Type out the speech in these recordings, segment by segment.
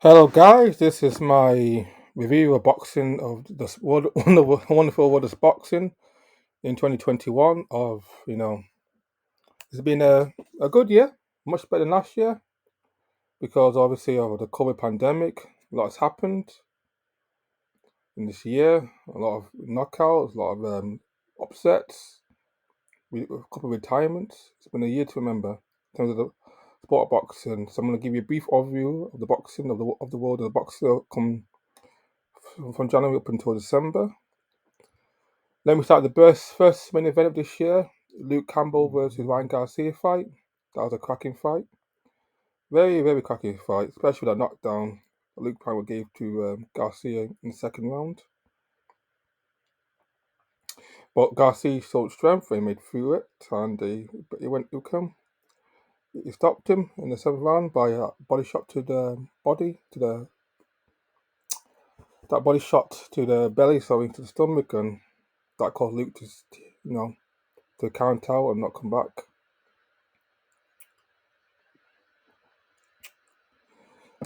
Hello, guys. This is my review of boxing of the wonderful world of boxing in 2021. It's been a good year, much better than last year because obviously of the COVID pandemic. A lot has happened in this year. A lot of knockouts, a lot of upsets, a couple of retirements. It's been a year to remember in terms of the sport of boxing. So I'm going to give you a brief overview of the boxing of the world of the boxing come from January up until December. Then we start the first main event of this year, Luke Campbell versus Ryan Garcia fight. That was a cracking fight. Very, very cracking fight, especially that knockdown that Luke Campbell gave to Garcia in the second round. But Garcia showed strength and made through it, and he went Ucam. He stopped him in the seventh round by a body shot to the body, that body shot to the belly, so into the stomach, and that caused Luke to, to count out and not come back.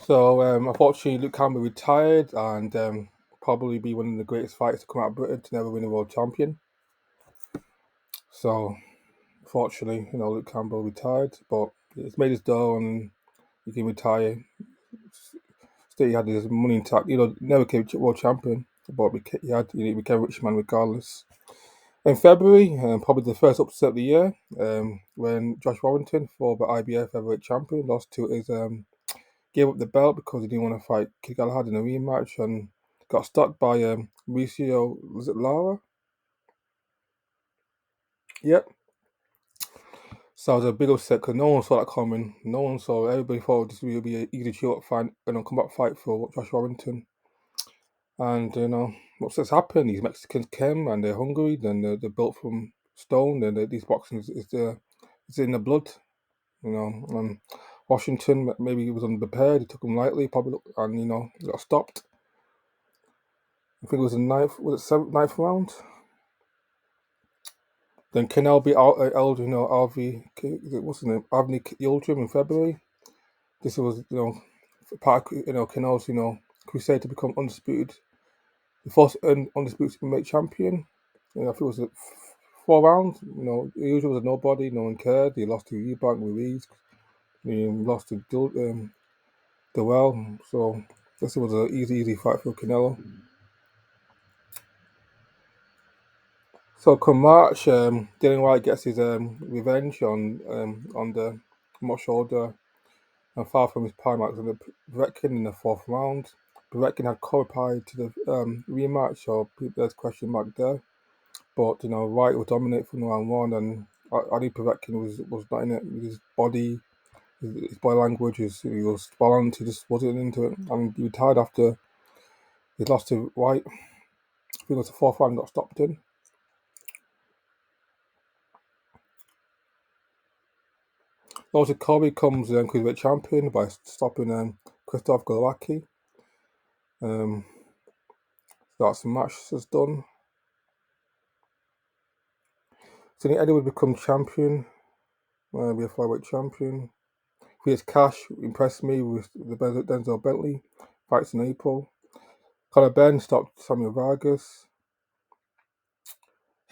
So unfortunately, Luke Campbell retired and probably be one of the greatest fighters to come out of Britain to never win a world champion. So unfortunately, Luke Campbell retired, but he's made his dough and he can retire. Still, he had his money intact. Never became world champion, but he became a rich man regardless. In February, probably the first upset of the year, when Josh Warrington, former IBF heavyweight champion, lost to his gave up the belt because he didn't want to fight Kid Galahad in a rematch and got stopped by Mauricio, was it Lara? Yep. So it was a big upset because no one saw that coming. No one saw it. Everybody thought this would be an easy chill fight and a combat fight for Josh Warrington. And upsets happen. These Mexicans came and they're hungry. Then they're built from stone. Then these boxing is in the blood. Washington maybe he was unprepared. He took him lightly, probably, and got stopped. I think it was the ninth round. Then Canal beat Alvi, what's his name? Avni Yildirim in February. This was, part of, Canal's, crusade to become undisputed, the first undisputed heavyweight champion. I think it was 4 rounds. Usually was a nobody. No one cared. He lost to Eubank Ruiz. He lost to Dewell. So this was an easy fight for Canelo. So come March, Dylan White gets his revenge on the shoulder and far from his prime Alexander Povetkin in the fourth round. Povetkin had qualified to the rematch, so there's a question mark there. But White was dominant from round one, and I think Povetkin was not in it with his body, his body language. He was balanced. He just wasn't into it, and he retired after he lost to White. I think it was the fourth round, got stopped in. Also, Kobe comes cruiserweight champion by stopping Christoph Golovkin. That's the match that's done. Sonny Eddie would become champion, be a flyweight champion. Fierce Cash impressed me with the Denzel Bentley fights in April. Conor Ben stopped Samuel Vargas.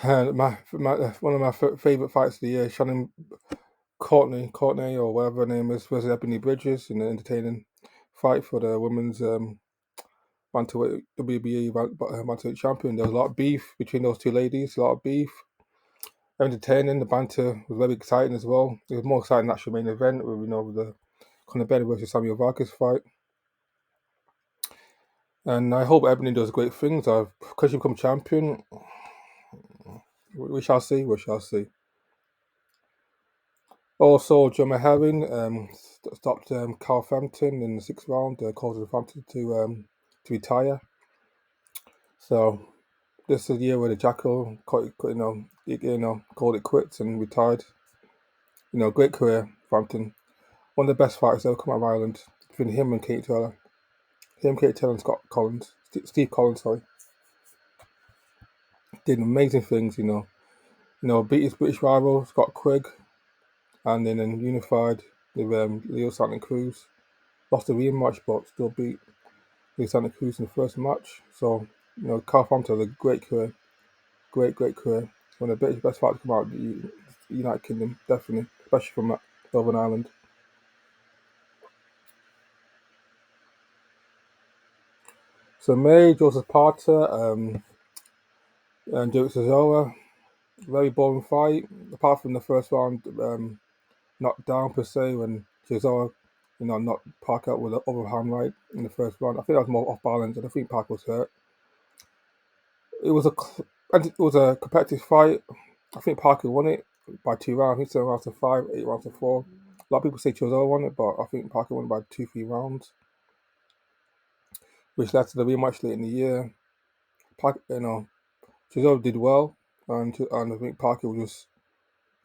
And one of my favourite fights of the year, Shannon Courtney or whatever her name is, versus Ebony Bridges in an entertaining fight for the women's bantamweight WBA bantamweight champion. There was a lot of beef between those two ladies. A lot of beef. Entertaining. The banter was very exciting as well. It was more exciting than the actual main event with the Conor Ben versus Samuel Vargas fight. And I hope Ebony does great things. Because she become champion, we shall see. We shall see. Also, John Herring stopped Carl Frampton in the sixth round, causing Frampton to retire. So this is the year where the Jackal called it quits and retired. Great career, Frampton. One of the best fighters ever come out of Ireland between him and Kate Taylor. Kate Taylor and Steve Collins, sorry. Did amazing things, beat his British rival, Scott Quigg, and then unified with Leo Santa Cruz. lost the rematch, but still beat Santa Cruz in the first match. So, Carl Frampton has a great career, great career. One of the best fighters to come out of the United Kingdom, definitely, especially from Northern Ireland. So May, Joseph Parter, and Derek Chisora, very boring fight. Apart from the first round, knocked down per se when Chisora, knocked Parker out with an overhand right in the first round. I think that was more off balance, and I think Parker was hurt. It was a and it was a competitive fight. I think Parker won it by 2 rounds. I think 7 rounds to 5, 8 rounds to 4. A lot of people say Chisora won it, but I think Parker won it by 2, 3 rounds, which led to the rematch late in the year. Parker, Chisora did well, and I think Parker was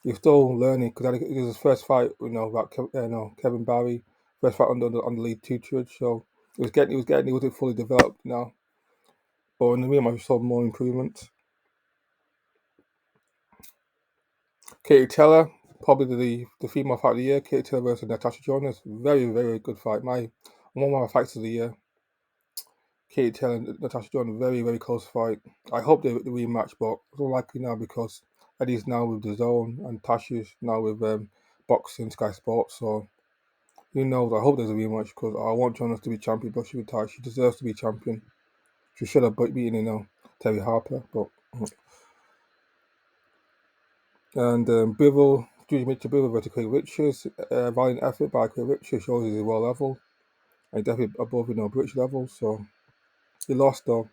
he's still learning because it was his first fight, about Kevin Barry, first fight under lead tutorage. So he wasn't fully developed now. But in the rematch, we saw more improvement. Katie Taylor, probably the female fight of the year. Katie Taylor versus Natasha Jonas, very good fight. One of my fights of the year. Katie Taylor and Natasha Jonas, very close fight. I hope they rematch, but it's unlikely now because Eddie's now with the Zone and Tasha's now with boxing Sky Sports. So who knows? I hope there's a rematch because I want Jonas to be champion, but she retired. She deserves to be champion. She should have beaten, Terry Harper, but and Bivol, Judy Mitchell Bivol versus Craig Richards. Valiant effort by Craig Richards shows he's well level and definitely above British level. So he lost though.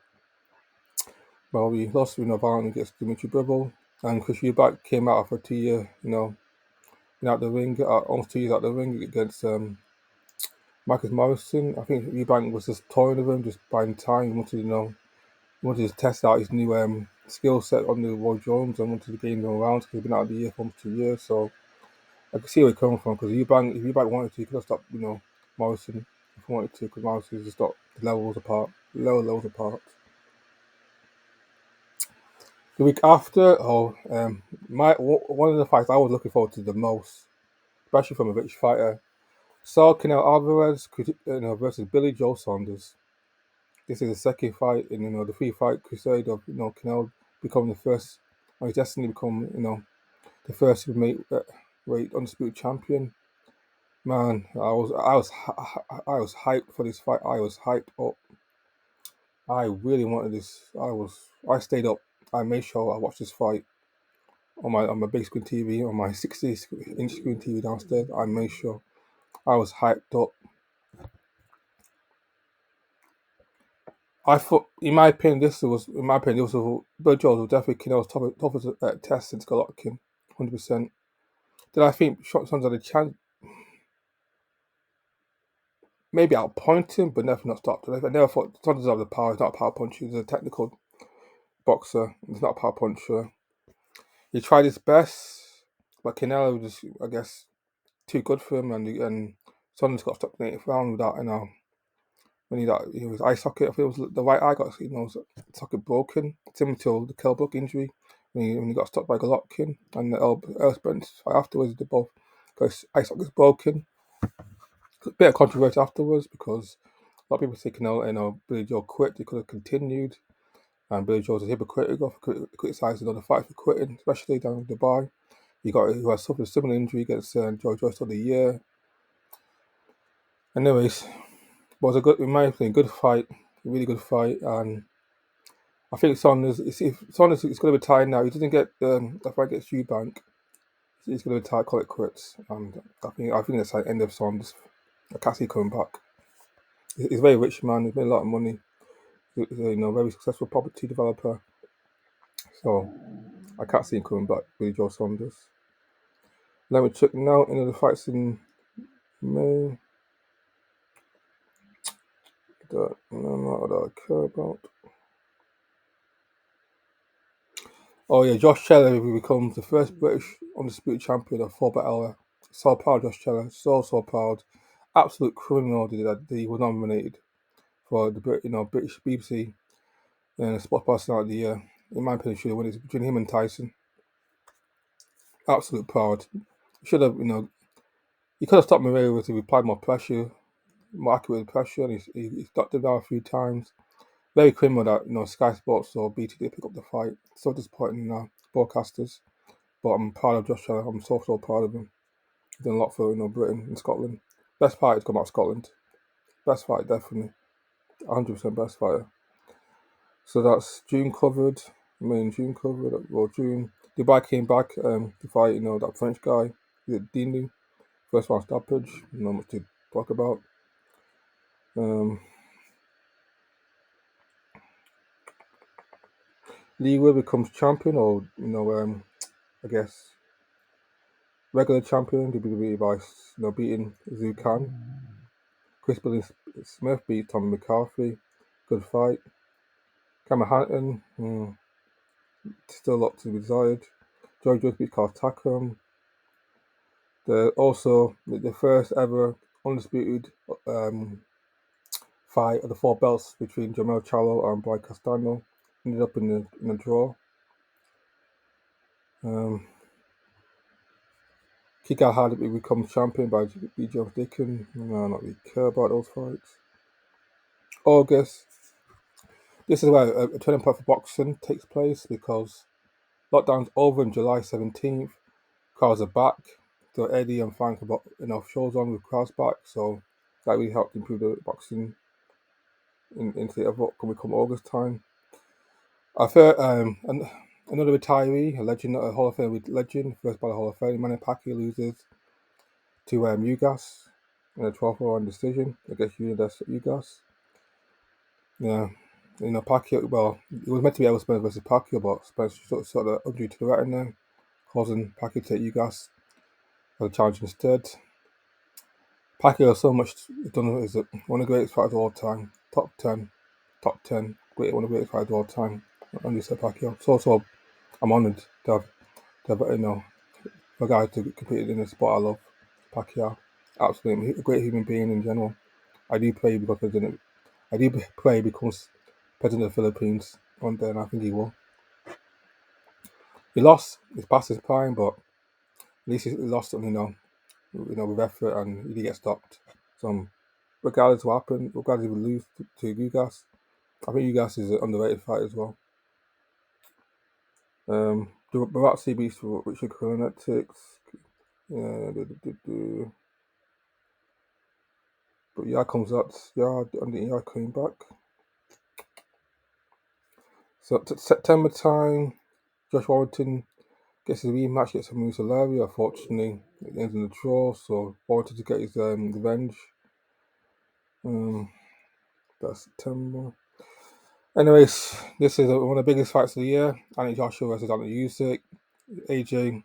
Well, he lost violently against Dimitri Bivol, and Chris Eubank came out for 2 year, out the ring, almost 2 years out the ring against Marcus Morrison. I think Eubank was just toying with him, just buying time. He wanted to test out his new skill set on the Roy Jones and wanted to gain more rounds because he's been out of the year for almost 2 years. So I could see where he's coming from because if Eubank wanted to, he could have stopped, Morrison if he wanted to because Morrison just got levels apart, lower levels apart. The week after, one of the fights I was looking forward to the most, especially from a British fighter, Saul Canelo Alvarez versus Billy Joe Saunders. This is the second fight in the 3-fight crusade of Canelo becoming the first, or his destiny to become the first weight undisputed champion. Man, I was hyped for this fight. I was hyped up. I really wanted this. I stayed up. I made sure I watched this fight on my big screen TV, on my 60-inch screen TV downstairs. I made sure I was hyped up. I thought, in my opinion, Bill Jones was definitely Canelo's toughest test since Golovkin, 100%. Did I think Saunders had a chance? Maybe outpoint him, but never not stopped. I never thought Saunders had the power. He's not a power puncher. He's a technical boxer. He's not a power puncher. He tried his best, but Canelo was just, I guess, too good for him, and Saunders got stuck in the 8th round without, when he was eye socket. I think it was the right eye got socket broken, similar to the Kell Brook injury when he got stuck by Golovkin, and the Earl Spence fight afterwards. They both got his eye sockets broken. A bit of controversy afterwards because a lot of people say Canelo, Billy Joe quit. He could have continued, and Billy Joe was hypocritical for criticising other fights for quitting, especially down in Dubai. He had suffered a similar injury against Joe Joyce of the year. Anyways, was in my opinion, good fight, really good fight, and I think Saunders is going to retire now. He doesn't get the fight against Eubank, he's going to retire, call it quits, and I think that's the end of Saunders. I can't see him coming back. He's a very rich man. He's made a lot of money. He's very successful property developer. So I can't see him coming back. Billy Joe Saunders. Let me check now into the fights in May. That I care about. Oh yeah, Josh Taylor becomes the first British undisputed champion of 4x. So proud, Josh Taylor. So proud. Absolute criminal that he was nominated for the British BBC Sport Personality of the Year. In my opinion, should have won it between him and Tyson. Absolute proud. Should have, he could have stopped Moreira if he applied more pressure. more accurate with pressure, and he's got him down a few times. Very criminal that Sky Sports or BT did pick up the fight. So disappointing broadcasters. But I'm proud of Josh Taylor. I'm so proud of him. He's done a lot for Britain and Scotland. Best fight has come out of Scotland. Best fight, definitely. 100% best fighter. So that's June covered. June covered. Well, June. Dubai came back to fight, that French guy, Dini. First round stoppage. Not much to talk about. Li Wei becomes champion, or I guess regular champion. WWE by beating Zhu Khan. Chris Billy Smith beat Tommy McCarthy. Good fight. Cameron Hanton, still a lot to be desired. Joe Jones beat Carl Takam. Also the first ever undisputed fight of the 4 belts between Jamel Charlo and Brian Castano ended up in a draw. Kika Hardy becomes champion by B. Jones Dickon. No, not really care about those fights. August. This is where a turning point for boxing takes place because lockdown's over on July 17th. Crowds are back. So Eddie and Frank have got enough shows on with crowds back. So that really helped improve the boxing into the upcoming August time. I feel another retiree, a legend, a Hall of Fame legend, first by the Hall of Fame, Manny Pacquiao loses to Ugas in a 12-round decision against Ugas. Yeah, Pacquiao. Well, it was meant to be Errol Spence versus Pacquiao, but Spence sort of injury to the retina, causing Pacquiao to take Ugas as a challenge instead. Pacquiao so much done is one of the greatest fighters of all time, top 10, one of the greatest fighters of all time. Only said Pacquiao. So I'm honoured to have a guy to compete in the sport I love, Pacquiao. Absolutely, a great human being in general. I do pray because I do pray he becomes president of the Philippines one day, and I think he will. He lost. He's past his prime, but at least he lost it, with effort, and he did get stopped. So, regardless of what happened, regardless if we lose to Ugas, I think Ugas is an underrated fight as well. The Baratsi beats Richard Koronetics. But yeah, comes out. Yeah, and the coming back. So September time, Josh Warrington gets his rematch against Musa Lary. Unfortunately, it ends in a draw. So Warrington to get his revenge. That's September. Anyways, this is one of the biggest fights of the year. Anthony Joshua versus Anthony Usyk. AJ,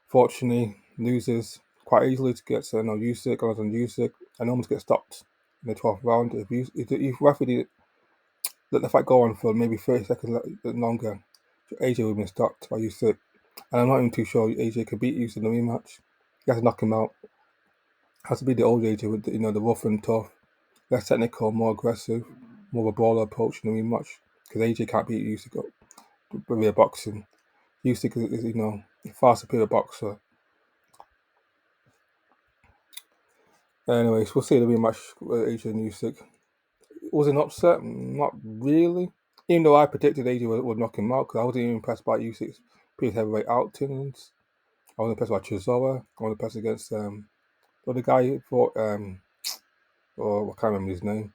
fortunately, loses quite easily to get Usyk on Usyk and almost gets stopped in the 12th round. If referee let the fight go on for maybe 30 seconds longer, AJ would have been stopped by Usyk. And I'm not even too sure AJ could beat Usyk in the rematch. He has to knock him out. Has to be the old AJ with the rough and tough, less technical, more aggressive, more of a brawler approach in the rematch. Because AJ can't beat Usyk with real boxing. Usyk is a far superior boxer. Anyways, we'll see the rematch with AJ and Usyk. Was it an upset? Not really. Even though I predicted AJ would knock him out, because I wasn't even impressed by Usyk's previous heavyweight outings. I wasn't impressed by Chisora. I wasn't impressed against the other guy who fought, I can't remember his name.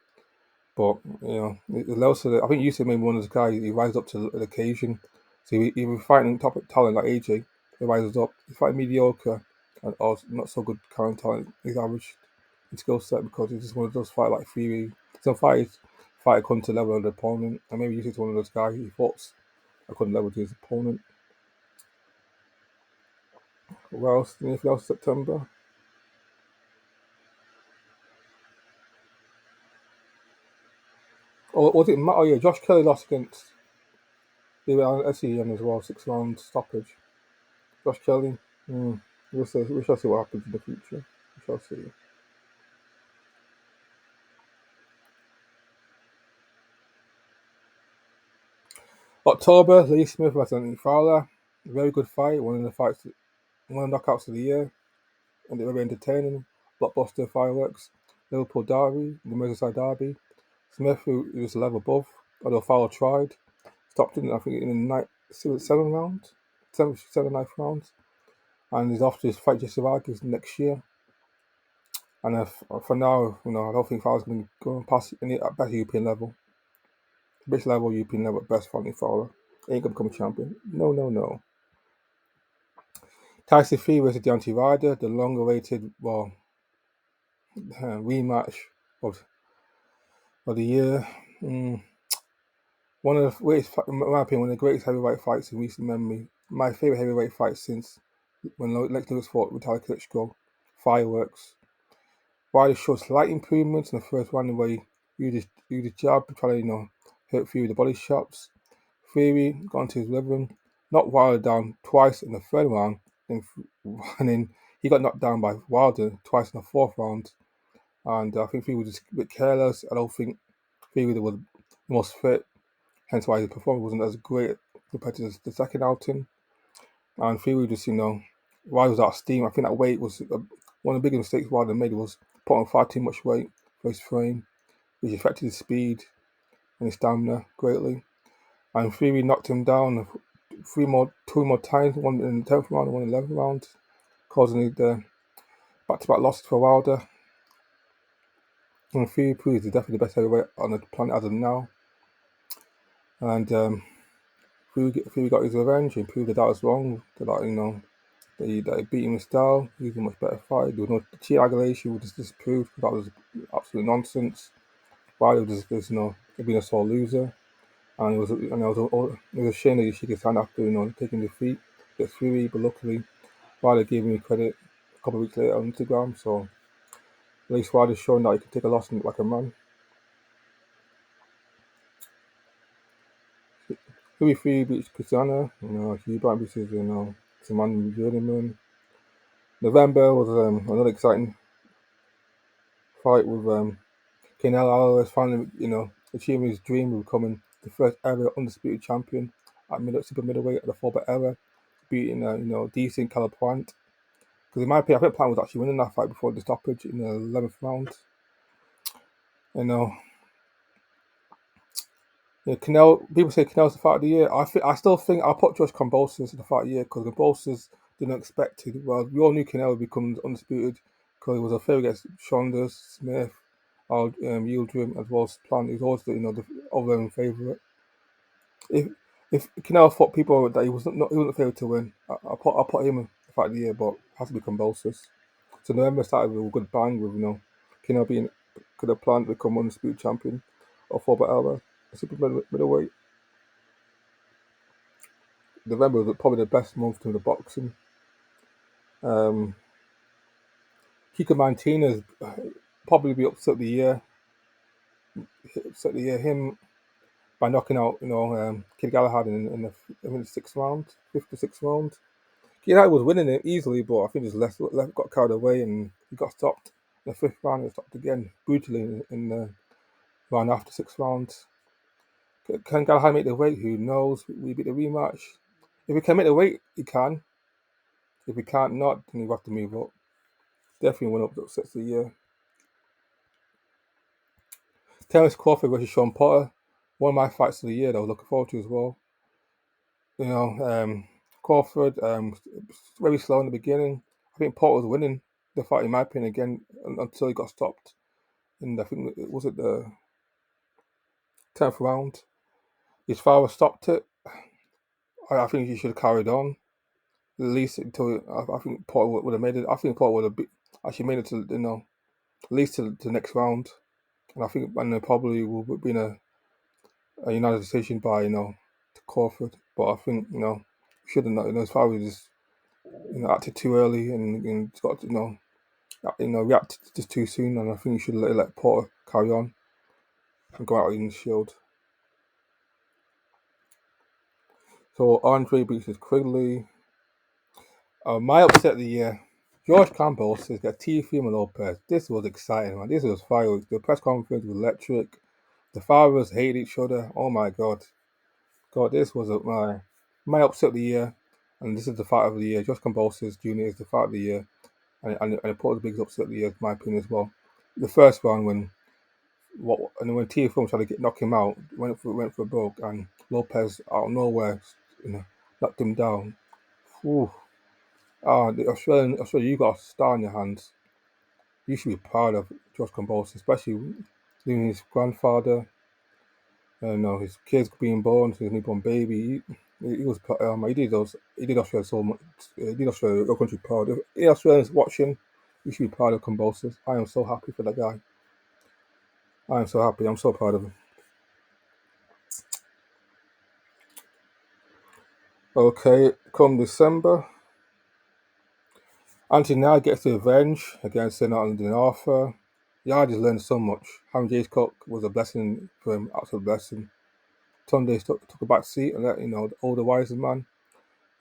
But, I think Usyk maybe one of those guys, he rises up to the occasion. So if he's fighting top talent like AJ, he rises up. He's fighting mediocre or not so good current talent. He's average in skill set because he's just one of those fight like Fury. Some fighters fight according to the level of the opponent, and maybe Usyk's one of those guys who fights according to the level to his opponent. What else? Anything else September? Or was it? Oh yeah, Josh Kelly lost against SEM as well, 6-round stoppage. Josh Kelly. We shall see what happens in the future. We shall see. October, Lee Smith versus Anthony Fowler. Very good fight. One of the knockouts of the year. And they were very entertaining. Blockbuster fireworks. Liverpool derby, the Merseyside derby. Smith, who was a level above, although Fowler tried, stopped him, I think, in the seventh round, ninth round. And he's off to his fight Jesse Vargas next year. And for now, I don't think Fowler's going to go past any at best European level. Best level, European level, at best, Fonty Fowler. Ain't going to become a champion. No, no, no. Tyson Fury versus Deontay Wilder, the long-awaited, rematch of the year. One of the greatest, in my opinion, one of the greatest heavyweight fights in recent memory. My favorite heavyweight fight since when Lex Luger fought with Tyler Klitschko. Fireworks. Wilder showed slight improvements in the first round where he used his jab to try to, hurt Fury with the body shots. Fury got into his rhythm, knocked Wilder down twice in the third round, and then he got knocked down by Wilder twice in the fourth round. And I think Fury was just a bit careless. I don't think Fury was the most fit, hence why his performance wasn't as great compared to the second outing. And Fury just, Wilder was out of steam. I think that weight was one of the biggest mistakes Wilder made was putting on far too much weight for his frame, which affected his speed and his stamina greatly. And Fury knocked him down two more times, one in the 10th round and one in the 11th round, causing the back-to-back losses for Wilder. And Fury proves he's definitely the best heavyweight on the planet as of now. And Fury got his revenge and proved that I was wrong. That he beat him in style. He was a much better fight. There was no cheat allegation, which was disproved. That was absolute nonsense. Wilder was just being a sore loser. And it was a shame that he shook his hand after taking defeat against Fury, but luckily Wilder gave me credit a couple of weeks later on Instagram. So at least Wilder's shown that he can take a loss like a man. Fury beats Christiana. Hugh Grant beats Simon Journeyman. November was another exciting fight with Canelo Alvarez finally, achieving his dream of becoming the first ever undisputed champion at super middleweight at the 4-belt era, beating decent Caleb Plant. Because in my opinion, I think Plant was actually winning that fight before the stoppage in the 11th round. People say Canel's the fight of the year. I still think I'll put George Kambosos in the fight of the year because Kambosos didn't expect it. Well, we all knew Canelo would become undisputed because he was a favorite against Saunders, Smith, Yildirim, as well as Plant. He was always the overwhelming favourite. If Canelo thought people that he wasn't favourite to win, I'll put him in the fight of the year, but it has to be Kambosos. So November started with a good bang with Canelo could have Plant become undisputed champion of 4-belt era. Super middleweight. November was probably the best month to the boxing. Kiko Martinez probably be upset the year. Him by knocking out Kid Galahad in the fifth or sixth round. Kid Galahad was winning it easily, but I think just got carried away and he got stopped. In the fifth round, he stopped again brutally in the round after 6 rounds. Can Galahad make the weight? Who knows? We beat the rematch. If he can make the weight, he can. If he can't not, then he have to move up. Definitely one of the upsets of the year. Terence Crawford versus Sean Potter. One of my fights of the year that I was looking forward to as well. Crawford very slow in the beginning. I think Potter was winning the fight in my opinion again until he got stopped. And I think was it the 10th round. His father stopped it. I think he should have carried on. At least until I think Potter would have made it. I think Potter would have actually made it to at least to the next round. And I think there probably will be a united decision by to Crawford. But I think should have not. His father just acted too early and got reacted just too soon. And I think he should let Potter carry on and go out in the Shield. So Andre beats Quigley. My upset of the year, George Campbell says got Teofimo Lopez. This was exciting, man. This was fireworks. The press conference was electric. The fathers hate each other. Oh my God, this was my upset of the year, and this is the fight of the year. George Campbell Jr. is the fight of the year, and it put the biggest upset of the year, in my opinion as well. the first one when when Tiafoe tried to knock him out, went for a broke, and Lopez out of nowhere, knocked him down. Ooh. The Australia, you got a star in your hands. You should be proud of George Kambosos, especially leaving his grandfather, his kids being born, his newborn baby. He was, he did Australia so much. He did Australia, your country proud. If any Australians watching, you should be proud of Kambosos. I am so happy for that guy. I am so happy. I'm so proud of him. Okay, come December, Anthony now gets the revenge against London Arthur. Yard has learned so much. Having James Cook was a blessing for him, absolute blessing. Tunde took a back seat and let the older wiser man,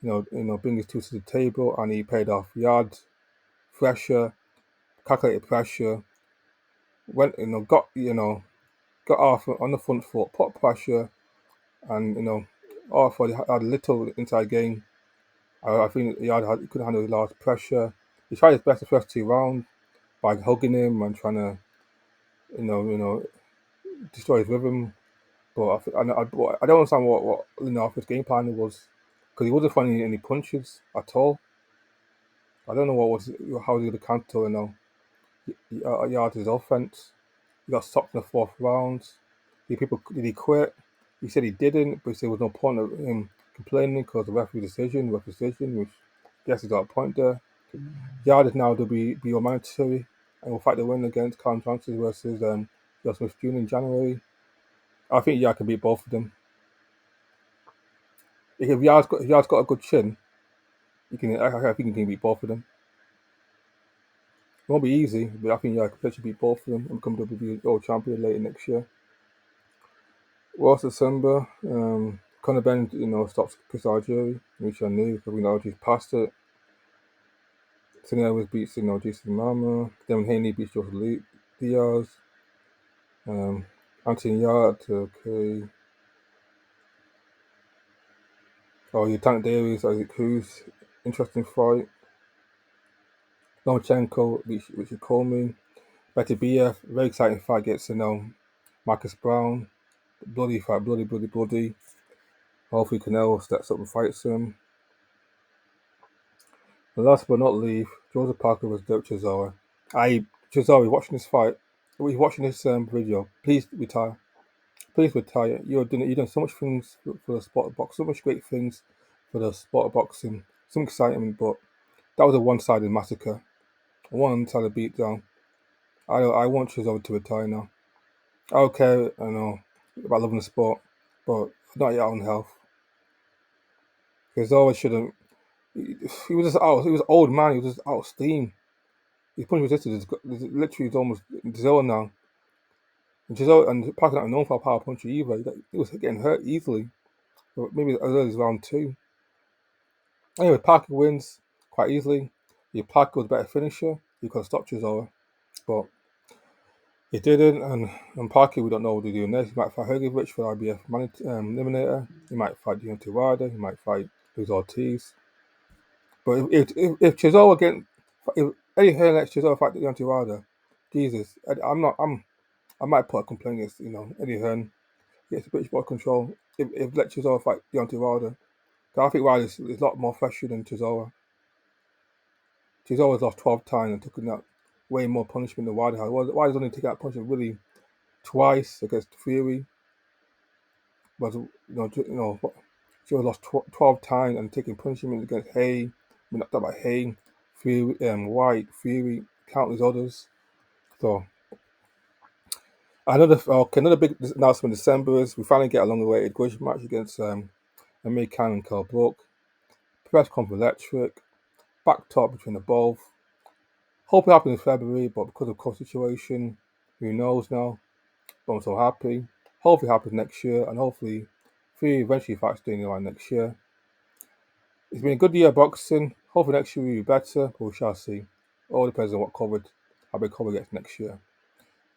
bring his tools to the table, and he paid off. Yard pressure, calculated pressure, went got Arthur on the front foot, put pressure, and Arthur had a little inside game. I think Yard couldn't handle the large pressure. He tried his best the first 2 rounds by hugging him and trying to destroy his rhythm. But I don't understand what Arthur's game plan was, because he wasn't finding any punches at all. I don't know how he would counter Yard's offense. He got stopped in the fourth round. Did he quit? He said he didn't, but he said there was no point of him complaining because the referee decision, which I guess he got a point there. Yard is now WBO mandatory and will fight the win against Callum Johnson versus Joe Smith Jr. in January. I think Yard can beat both of them. If Yard's got a good chin, I think he can beat both of them. It won't be easy, but I think Yard can potentially beat both of them and become WBO champion later next year. Well, December, Conor Benn, stops Chris Algieri, which I knew because Algieri's passed it. Sonny Edwards beats, Jason Mama. Devin Haney beats Joseph Diaz. Anthony Yard, okay. Oh, you Tank Davis, Isaac Cruz, interesting fight. Lomachenko beats Richard Coleman. Betty BF, very exciting fight against, Marcus Brown. Bloody fight, bloody. Hopefully Canelo steps up and fights him. And last but not least, Joseph Parker was Dirk Chisora. Chisora, watching this fight, watching this video, please retire. Please retire. You've done so much things for the sport of boxing, so much great things for the sport of boxing, some excitement, but that was a one-sided massacre, a one-sided beatdown. I want Chisora to retire now. I don't care, about loving the sport, but not your own health. Chisora shouldn't. He was just out. He was an old man. He was just out of steam. His punch resistance is literally almost zero now. And Parker not known for a power puncher either. He was getting hurt easily. But maybe as early as round 2. Anyway, Parker wins quite easily. Parker was a better finisher. He could have stopped Chisora. But he didn't. And Parker, we don't know what to do next. He might fight Hrgovic for the IBF eliminator. He might fight Deontay Wilder. He might fight Luis Ortiz. But if Chisora if Eddie Hearn lets Chisora fight Deontay Wilder, Jesus, I might put a complaint against Eddie Hearn. Gets British ball control. If let Chisora fight Deontay Wilder, I think Wilder is a lot more fresher than Chisora. Chisora's lost 12 times and took that way more punishment than Wilder had. Wilder's only taken that punishment really twice against Fury. But Chisora lost 12 times and taking punishment against Hay. We're not talking about Hay, Fury, White, Fury, countless others. So another big announcement in December is we finally get a long-awaited grudge match against Amir Khan and Kell Brook. Press conference electric. Back top between the both. Hope it happens in February, but because of COVID situation, who knows now? But I'm so happy. Hopefully it happens next year, and hopefully Fury eventually fights Dana White next year. It's been a good year of boxing. Hopefully next year will be better, but we shall see. All depends on how big COVID gets next year.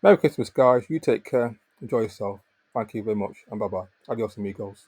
Merry Christmas, guys. You take care. Enjoy yourself. Thank you very much, and bye-bye. Adios, amigos.